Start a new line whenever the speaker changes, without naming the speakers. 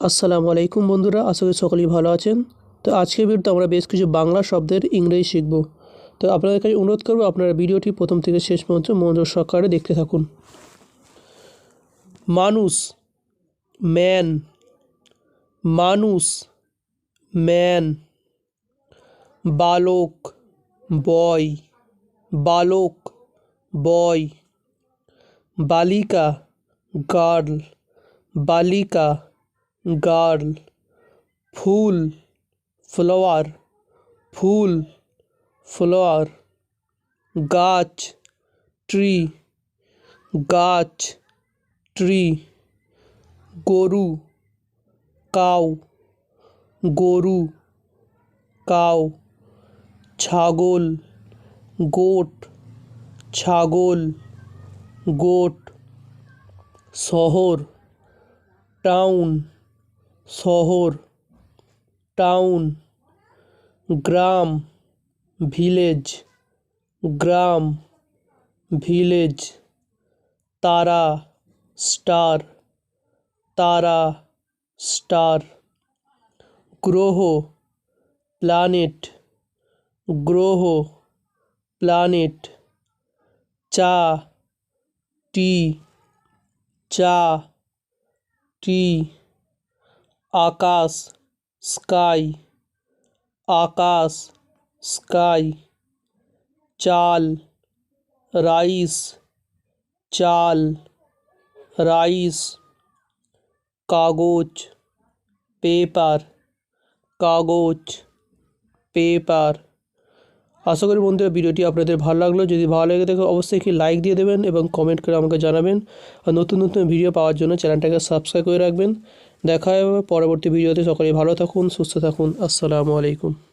আসসালামু আলাইকুম বন্ধুরা, আশা করি সকলেই ভালো আছেন। তো আজকের ভিডিওতে আমরা বেশ কিছু বাংলা শব্দের ইংরেজি শিখব। তো আপনাদের কাছে অনুরোধ করব আপনারা ভিডিওটি প্রথম থেকে শেষ পর্যন্ত মনোযোগ সহকারে দেখতে থাকুন। মানুষ, ম্যান, মানুষ, ম্যান। বালক, বয়, বালক, বয়। বালিকা, গার্ল, বালিকা, গার্ল। ফুল, ফ্লাওয়ার, ফুল, ফ্লাওয়ার। গাছ, ট্রি, গাছ, ট্রি। গরু, কাউ, গরু, কাউ। ছাগল, গোট, ছাগল, গোট। শহর, টাউন, শহর, টাউন। গ্রাম, ভিলেজ, গ্রাম, ভিলেজ। তারা, স্টার, তারা, স্টার। গ্রহ, প্ল্যানেট, গ্রহ, প্ল্যানেট। চা, টি, চা, টি। আকাশ, স্কাই, আকাশ, স্কাই। চাল, রাইস, চাল, রাইস। কাগজ, পেপার, কাগজ, পেপার। আশা করি বন্ধুরা ভিডিওটি আপনাদের ভালো লাগলো। যদি ভালো লেগে থাকে অবশ্যই একটি লাইক দিয়ে দেবেন এবং কমেন্ট করে আমাকে জানাবেন। আর নতুন নতুন ভিডিও পাওয়ার জন্য চ্যানেলটাকে সাবস্ক্রাইব করে রাখবেন। দেখা হবে পরবর্তী ভিডিওতে। সকলেই ভালো থাকুন, সুস্থ থাকুন। আসসালামু আলাইকুম।